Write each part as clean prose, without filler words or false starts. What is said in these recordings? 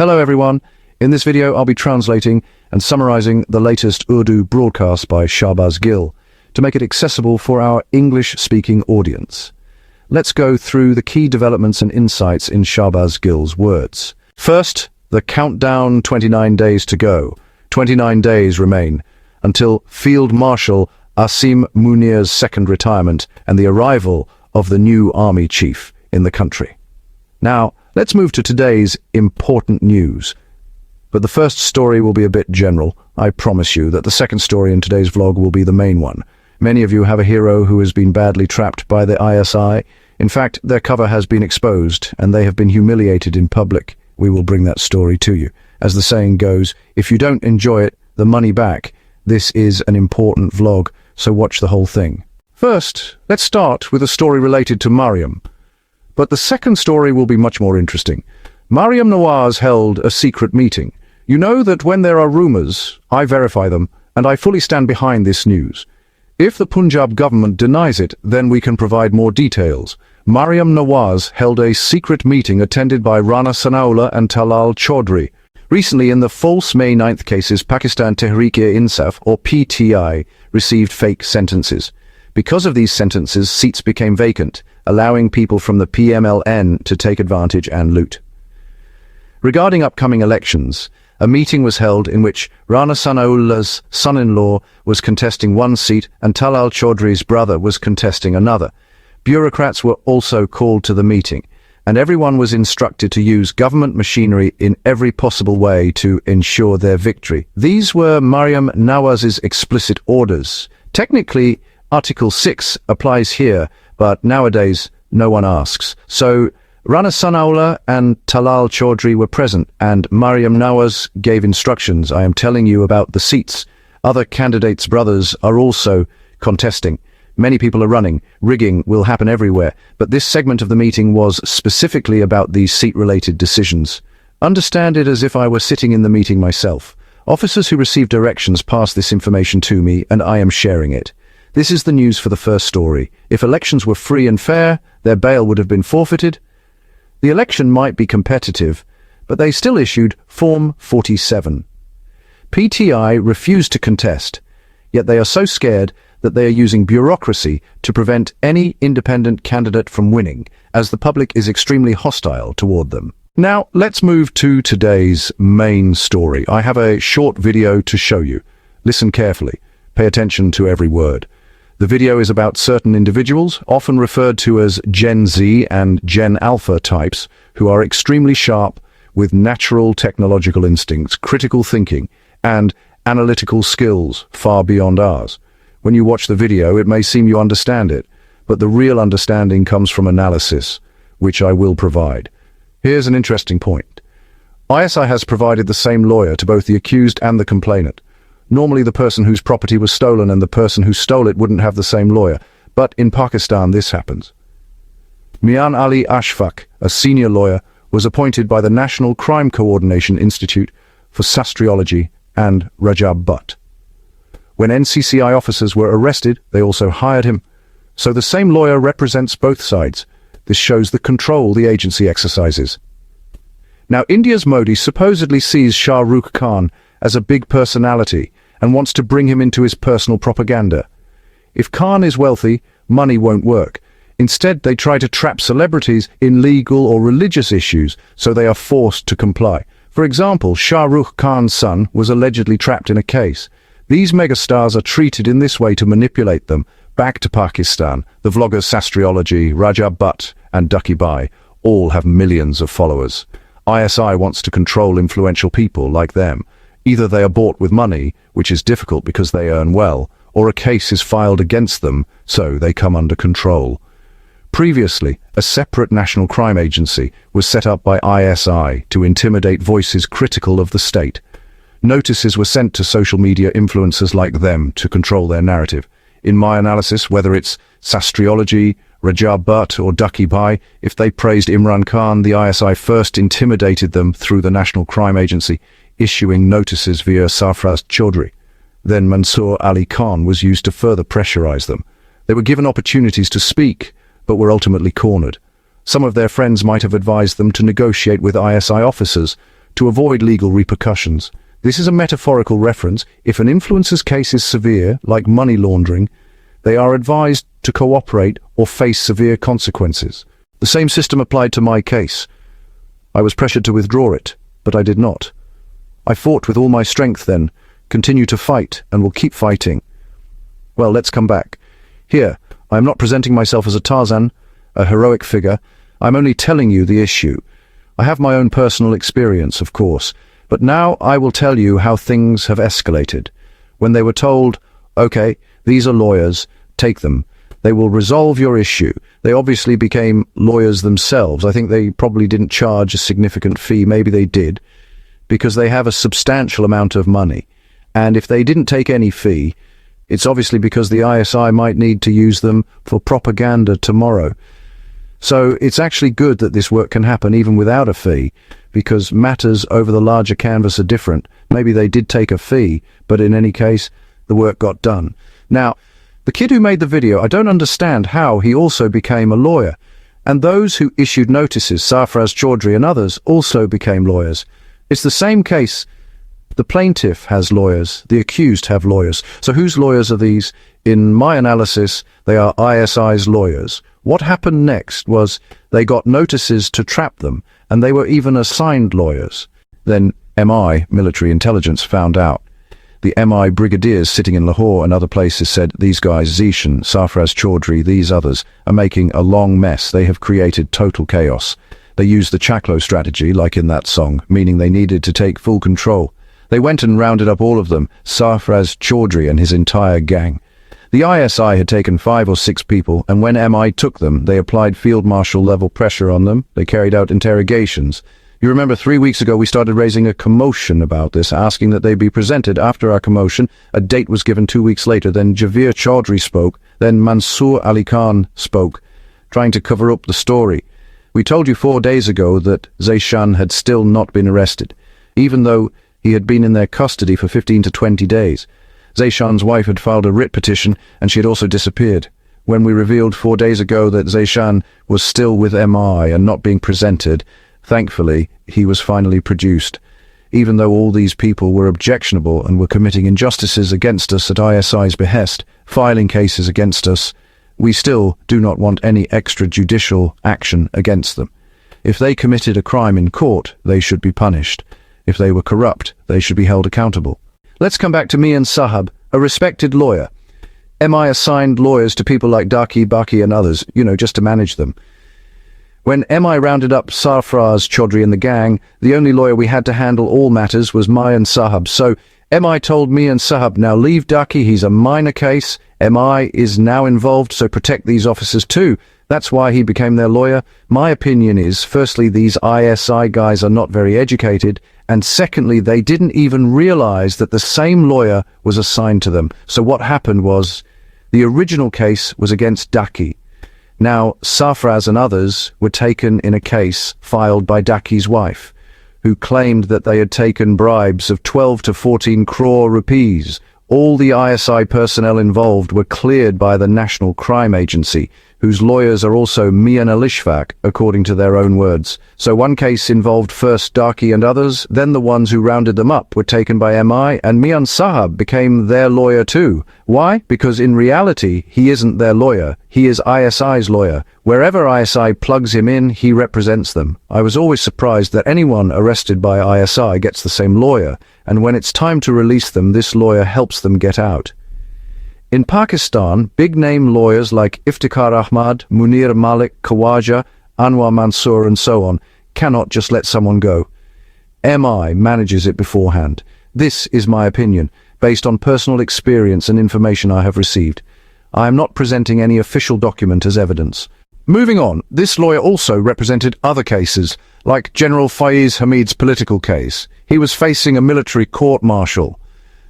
Hello everyone. In this video I'll be translating and summarizing the latest Urdu broadcast by Shahbaz Gill to make it accessible for our English-speaking audience. Let's go through the key developments and insights in Shahbaz Gill's words. First, the countdown, 29 days to go. 29 days remain until Field Marshal Asim Munir's second retirement and the arrival of the new army chief in the country. Now, let's move to today's important news. But the first story will be a bit general. I promise you that the second story in today's vlog will be the main one. Many of you have a hero who has been badly trapped by the ISI. In fact, their cover has been exposed and they have been humiliated in public. We will bring that story to you. As the saying goes, if you don't enjoy it, the money back. This is an important vlog, so watch the whole thing. First, let's start with a story related to Maryam. But the second story will be much more interesting. Maryam Nawaz held a secret meeting. You know that when there are rumors, I verify them, and I fully stand behind this news. If the Punjab government denies it, then we can provide more details. Maryam Nawaz held a secret meeting attended by Rana Sanaullah and Talal Chaudhry. Recently, in the false May 9th cases, Pakistan Tehreek-e-Insaf, or PTI, received fake sentences. Because of these sentences, seats became vacant, allowing people from the PMLN to take advantage and loot. Regarding upcoming elections, a meeting was held in which Rana Sanaullah's son-in-law was contesting one seat and Talal Chaudhry's brother was contesting another. Bureaucrats were also called to the meeting, and everyone was instructed to use government machinery in every possible way to ensure their victory. These were Maryam Nawaz's explicit orders. Technically, Article 6 applies here, but nowadays no one asks. So Rana Sanaullah and Talal Chaudhry were present, and Maryam Nawaz gave instructions. I am telling you about the seats. Other candidates' brothers are also contesting. Many people are running. Rigging will happen everywhere, but this segment of the meeting was specifically about these seat-related decisions. Understand it as if I were sitting in the meeting myself. Officers who received directions passed this information to me, and I am sharing it. This is the news for the first story. If elections were free and fair, their bail would have been forfeited. The election might be competitive, but they still issued Form 47. PTI refused to contest, yet they are so scared that they are using bureaucracy to prevent any independent candidate from winning, as the public is extremely hostile toward them. Now, let's move to today's main story. I have a short video to show you. Listen carefully. Pay attention to every word. The video is about certain individuals, often referred to as Gen Z and Gen Alpha types, who are extremely sharp, with natural technological instincts, critical thinking, and analytical skills far beyond ours. When you watch the video, it may seem you understand it, but the real understanding comes from analysis, which I will provide. Here's an interesting point. ISI has provided the same lawyer to both the accused and the complainant. Normally the person whose property was stolen and the person who stole it wouldn't have the same lawyer, but in Pakistan this happens. Mian Ali Ashfaq, a senior lawyer, was appointed by the National Crime Coordination Institute for Sastriology and Rajab Butt. When NCCI officers were arrested, they also hired him. So the same lawyer represents both sides. This shows the control the agency exercises. Now, India's Modi supposedly sees Shah Rukh Khan as a big personality and wants to bring him into his personal propaganda. If Khan is wealthy, money won't work. Instead, they try to trap celebrities in legal or religious issues, so they are forced to comply. For example, Shah Rukh Khan's son was allegedly trapped in a case. These megastars are treated in this way to manipulate them. Back to Pakistan, the vloggers Sastriology, Rajab Butt, and Ducky Bhai all have millions of followers. ISI wants to control influential people like them. Either they are bought with money, which is difficult because they earn well, or a case is filed against them, so they come under control. Previously, a separate national crime agency was set up by ISI to intimidate voices critical of the state. Notices were sent to social media influencers like them to control their narrative. In my analysis, whether it's Sastriology, Rajab Butt or Ducky Bhai, if they praised Imran Khan, the ISI first intimidated them through the National Crime Agency, issuing notices via Shahbaz Chaudhry. Then Mansoor Ali Khan was used to further pressurize them. They were given opportunities to speak, but were ultimately cornered. Some of their friends might have advised them to negotiate with ISI officers to avoid legal repercussions. This is a metaphorical reference. If an influencer's case is severe, like money laundering, they are advised to cooperate or face severe consequences. The same system applied to my case. I was pressured to withdraw it, but I did not. I fought with all my strength then, continue to fight, and will keep fighting. Well, let's come back. Here, I am not presenting myself as a Tarzan, a heroic figure. I'm only telling you the issue. I have my own personal experience, of course, but now I will tell you how things have escalated. When they were told, okay, these are lawyers, take them. They will resolve your issue. They obviously became lawyers themselves. I think they probably didn't charge a significant fee. Maybe they did, because they have a substantial amount of money. And if they didn't take any fee, it's obviously because the ISI might need to use them for propaganda tomorrow. So it's actually good that this work can happen even without a fee, because matters over the larger canvas are different. Maybe they did take a fee, but in any case, the work got done. Now, the kid who made the video, I don't understand how he also became a lawyer. And those who issued notices, Sarfraz Chaudhry and others, also became lawyers. It's the same case. The plaintiff has lawyers, the accused have lawyers. So whose lawyers are these? In my analysis, they are ISI's lawyers. What happened next was they got notices to trap them, and they were even assigned lawyers. Then MI, military intelligence, found out. The MI brigadiers sitting in Lahore and other places said, these guys, Zishan, Sarfraz Chaudhry, these others, are making a long mess. They have created total chaos. They used the Chaklo strategy, like in that song, meaning they needed to take full control. They went and rounded up all of them, Sarfraz Chaudhry and his entire gang. The ISI had taken 5 or 6 people, and when MI took them, they applied field marshal level pressure on them. They carried out interrogations. You remember 3 weeks ago we started raising a commotion about this, asking that they be presented. After our commotion, a date was given 2 weeks later. Then Javeer Chaudhry spoke, then Mansoor Ali Khan spoke, trying to cover up the story. We told you 4 days ago that Zishan had still not been arrested, even though he had been in their custody for 15 to 20 days. Zishan's wife had filed a writ petition, and she had also disappeared. When we revealed 4 days ago that Zishan was still with MI and not being presented, thankfully, he was finally produced. Even though all these people were objectionable and were committing injustices against us at ISI's behest, filing cases against us, we still do not want any extrajudicial action against them. If they committed a crime in court, they should be punished. If they were corrupt, they should be held accountable. Let's come back to me and Sahab, a respected lawyer. MI assigned lawyers to people like Daki, Baki and others, just to manage them. When MI rounded up Sarfraz Chaudhry and the gang, the only lawyer we had to handle all matters was me and Sahab. So MI told me and Sahab, now leave Daki, he's a minor case. MI is now involved, so protect these officers too. That's why he became their lawyer. My opinion is, firstly, these ISI guys are not very educated, and secondly, they didn't even realize that the same lawyer was assigned to them. So what happened was, the original case was against Daki. Now, Sarfraz and others were taken in a case filed by Daki's wife, who claimed that they had taken bribes of 12 to 14 crore rupees. All the ISI personnel involved were cleared by the National Crime Agency, whose lawyers are also Mian al-Ishfaq, according to their own words. So one case involved first Daki and others, then the ones who rounded them up were taken by MI, and Mian Sahab became their lawyer too. Why? Because in reality, he isn't their lawyer. He is ISI's lawyer. Wherever ISI plugs him in, he represents them. I was always surprised that anyone arrested by ISI gets the same lawyer, and when it's time to release them, this lawyer helps them get out. In Pakistan, big-name lawyers like Iftikhar Ahmad, Munir Malik, Khawaja, Anwar Mansoor and so on cannot just let someone go. MI manages it beforehand. This is my opinion, based on personal experience and information I have received. I am not presenting any official document as evidence. Moving on, this lawyer also represented other cases, like General Faiz Hamid's political case. He was facing a military court-martial.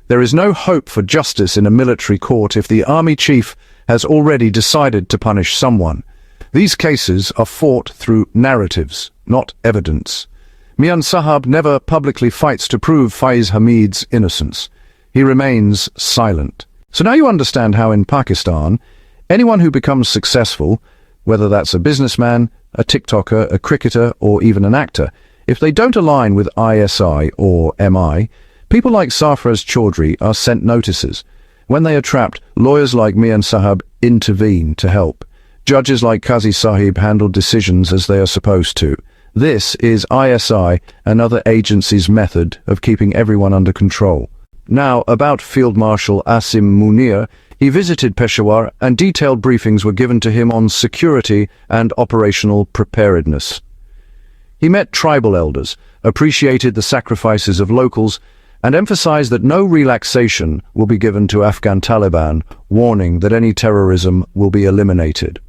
There is no hope for justice in a military court if the army chief has already decided to punish someone. These cases are fought through narratives, not evidence. Mian Sahab never publicly fights to prove Faiz Hamid's innocence. He remains silent. So now you understand how in Pakistan, anyone who becomes successful, whether that's a businessman, a TikToker, a cricketer, or even an actor, If they don't align with ISI or MI, people like Sarfraz Chaudhry are sent notices. When they are trapped, lawyers like Mian Sahab intervene to help. Judges like Qazi Sahib handle decisions as they are supposed to. This is ISI and other agencies' method of keeping everyone under control. Now, about Field Marshal Asim Munir, he visited Peshawar and detailed briefings were given to him on security and operational preparedness. He met tribal elders, appreciated the sacrifices of locals, and emphasized that no relaxation will be given to Afghan Taliban, warning that any terrorism will be eliminated.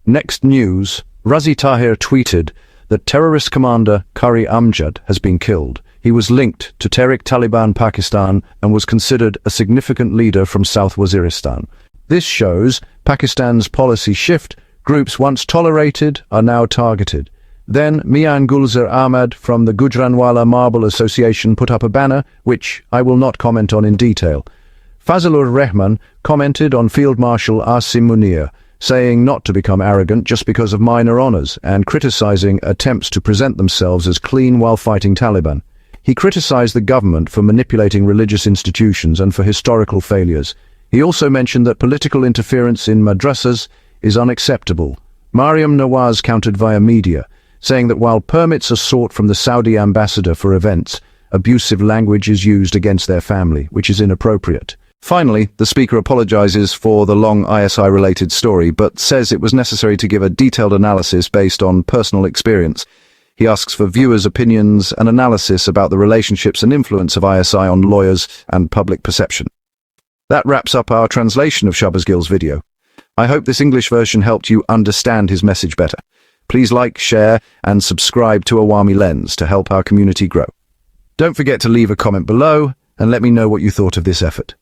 Next news, Razi Tahir tweeted that terrorist commander Qari Amjad has been killed. He was linked to Tehrik-Taliban Pakistan and was considered a significant leader from South Waziristan. This shows Pakistan's policy shift. Groups once tolerated are now targeted. Then Mian Gulzar Ahmad from the Gujranwala Marble Association put up a banner, which I will not comment on in detail. Fazlur Rahman commented on Field Marshal Asim Munir, saying not to become arrogant just because of minor honors and criticizing attempts to present themselves as clean while fighting Taliban. He criticized the government for manipulating religious institutions and for historical failures. He also mentioned that political interference in madrasas is unacceptable. Maryam Nawaz countered via media, saying that while permits are sought from the Saudi ambassador for events, abusive language is used against their family, which is inappropriate. Finally, the speaker apologizes for the long ISI-related story, but says it was necessary to give a detailed analysis based on personal experience. He asks for viewers' opinions and analysis about the relationships and influence of ISI on lawyers and public perception. That wraps up our translation of Shahbaz Gill's video. I hope this English version helped you understand his message better. Please like, share, and subscribe to Awami Lens to help our community grow. Don't forget to leave a comment below and let me know what you thought of this effort.